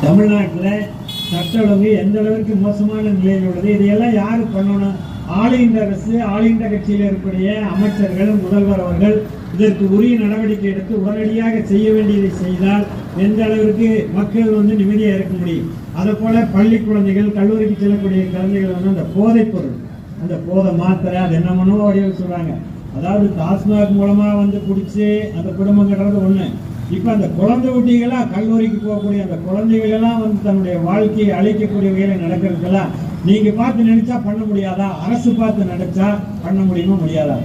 தமிழ்நாட்டில் சட்ட ஒழுங்கு எந்த அளவுக்கு மோசமான நிலையில் உள்ளது. இதையெல்லாம் யார் பண்ணணும்? ஆளுகின்ற அரசு, ஆளுகின்ற கட்சியில் இருக்கக்கூடிய அமைச்சர்கள், முதல்வர் அவர்கள் இதற்கு உரிய நடவடிக்கை எடுத்து உடனடியாக செய்ய வேண்டியதை செய்தால் எந்த அளவிற்கு மக்கள் நிம்மதியாக இருக்க முடியும். அதை போல பள்ளி குழந்தைகள், கல்லூரிக்கு செல்லக்கூடிய குழந்தைகள் அந்த போதைப் பொருள், அந்த போதை மாத்திரை, அது என்னமோ வடிவில் சொல்றாங்க. அதாவது டாஸ்மாக் மூலமா குடிச்சு அந்த குடும்பம் கட்டுறது ஒண்ணு. இப்ப அந்த குழந்தை குட்டிகளா கல்லூரிக்கு போகக்கூடிய அந்த குழந்தைகள் எல்லாம் தன்னுடைய வாழ்க்கையை அழிக்கக்கூடிய வகையில நடக்கிறதுக்கெல்லாம் நீங்க பார்த்து நினைச்சா பண்ண முடியாதா? அரசு பார்த்து நினைச்சா பண்ண முடியுமா? முடியாதா?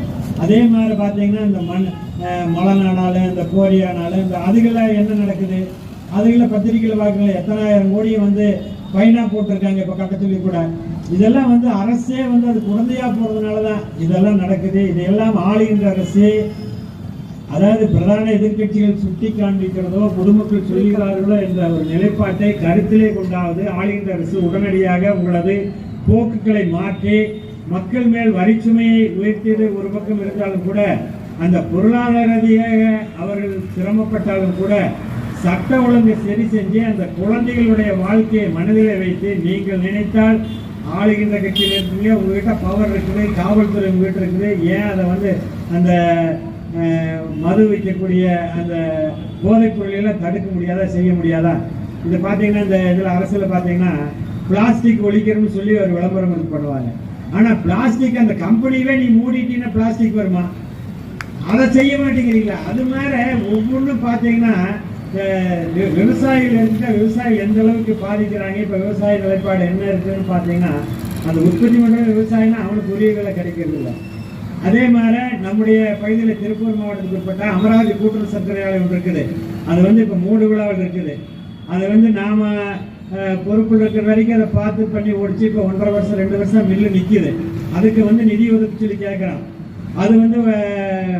அதே மாதிரி பாத்தீங்கன்னா இந்த மழை நானாலும் இந்த கோரியானாலும் இந்த அதுகெல்லாம் என்ன நடக்குது? அதுகளை பத்திரிகையில் பார்க்கல எத்தனாயிரம் கோடியை ஃபைனா போட்டிருக்காங்க இப்ப கட்ட சொல்லி கூட. இதெல்லாம் அரசே அது குழந்தையா போறதுனாலதான் இதெல்லாம் நடக்குது. இதையெல்லாம் ஆளுகின்ற அரசு, அதாவது பிரதான எதிர்கட்சிகள் சுட்டி காண்பிக்கிறதோ பொதுமக்கள் சொல்கிறார்களோ என்ற ஒரு நிலைப்பாட்டை கருத்திலே கொண்டாவது ஆளுகின்ற அரசு உடனடியாக உங்களது போக்குகளை மாற்றி மக்கள் மேல் வரிச்சுமையை உயர்த்தியது ஒரு பக்கம் இருந்தாலும் கூட, அந்த பொருளாதார ரீதியாக அவர்கள் சிரமப்பட்டாலும் கூட சட்ட ஒழுங்கை சரி செஞ்சு அந்த குழந்தைகளுடைய வாழ்க்கையை மனதிலே வைத்து நீங்கள் நினைத்தால் ஆளுகின்ற கட்சியில் இருக்கீங்க, உங்ககிட்ட பவர் இருக்குது, காவல்துறை உங்ககிட்ட இருக்குது, ஏன் அதை அந்த மது வைக்கக்கூடிய அந்த போதைப் பொருளெல்லாம் தடுக்க முடியாதா, செய்ய முடியாதா? இதை பார்த்தீங்கன்னா இந்த இதில் அரசில் பார்த்தீங்கன்னா பிளாஸ்டிக் ஒழிக்கிறோம்னு சொல்லி ஒரு விளம்பரம் பண்ணுவாங்க. ஆனால் பிளாஸ்டிக் அந்த கம்பெனியவே நீ மூடிட்டீங்கன்னா பிளாஸ்டிக் வருமா? அதை செய்ய மாட்டேங்கிறீங்களா? அது மாதிரி ஒவ்வொன்றும் பார்த்தீங்கன்னா விவசாயிகள் இருக்க விவசாயிகள் எந்த அளவுக்கு பாதிக்கிறாங்க. இப்போ விவசாய நிலைப்பாடு என்ன இருக்குன்னு பார்த்தீங்கன்னா, அந்த உற்பத்தி பண்ணுற விவசாயினா அவனுக்கு உரிய விலை கிடைக்கிறது இல்லை. அதே மாதிரி நம்முடைய பகுதியில் திருப்பூர் மாவட்டத்துக்கு உட்பட்ட அமராவதி கூட்டுறவு சர்க்கரை ஆலை ஒன்று இருக்குது. அது இப்போ 3 விழாவில் இருக்குது. அது நாம பொறுப்பில் இருக்கிற வரைக்கும் அதை பார்த்து பண்ணி ஓடிச்சு. இப்போ 1.5 வருஷம் 2 வருஷம் மில்லு நிற்கிது. அதுக்கு நிதி ஒதுக்க சொல்லி கேட்குறான். அது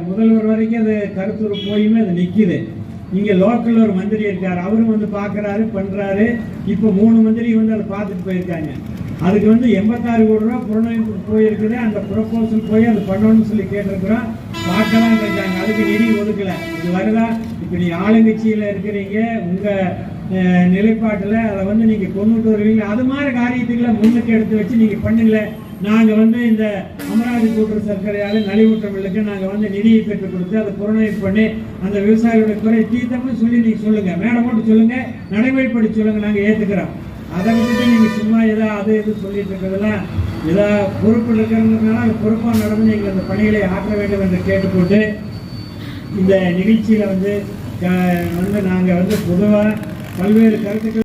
முதல்வர் வரைக்கும் அது கருத்துரு போயுமே அது நிற்கிது. இங்கே லோக்கலில் ஒரு மந்திரி இருக்கார், அவரும் பார்க்குறாரு, பண்ணுறாரு. இப்போ 3 மந்திரி அதை பார்த்துட்டு போயிருக்காங்க. அதுக்கு 86 கோடி ரூபா புறநமைப்பு போயிருக்குது. அந்த ப்ரொபோசல் போய் அது பண்ணணும்னு சொல்லி கேட்டிருக்கிறோம், பார்க்கலாம் இருக்காங்க. அதுக்கு நிதி ஒதுக்கலை. இது வருதா? இப்போ நீ ஆளுங்கட்சியில் இருக்கிறீங்க, உங்கள் நிலைப்பாட்டில் அதை நீங்கள் கொண்டுட்டு வருவீங்க. அது மாதிரி காரியத்துக்களை முன்னுக்கு எடுத்து வச்சு நீங்கள் பண்ணுங்கள. நாங்கள் இந்த அமராவதி கூட்டுறவு சர்க்கரையால் நலிவுற்ற மில்லுக்கு நாங்கள் நிதியை பெற்றுக் கொடுத்து அதை புறநமைப்பு பண்ணி அந்த விவசாயிகளுடைய குறை தீர்த்தம்னு சொல்லி நீங்கள் சொல்லுங்கள், மேடம் போட்டு சொல்லுங்கள், நடைமுறைப்படி சொல்லுங்கள், நாங்கள் ஏற்றுக்கிறோம். அதை விட்டுட்டு நீங்கள் சும்மா அது இது சொல்லிட்டு இருக்கிறதெல்லாம் பொறுப்பு இருக்கிறதுனால அந்த பொறுப்பாக நடந்து நீங்கள் அந்த பணிகளை ஆற்ற வேண்டும் என்று கேட்டுக்கொண்டு இந்த நிகழ்ச்சியில் நாங்கள் பொதுவாக பல்வேறு கருத்துக்கள்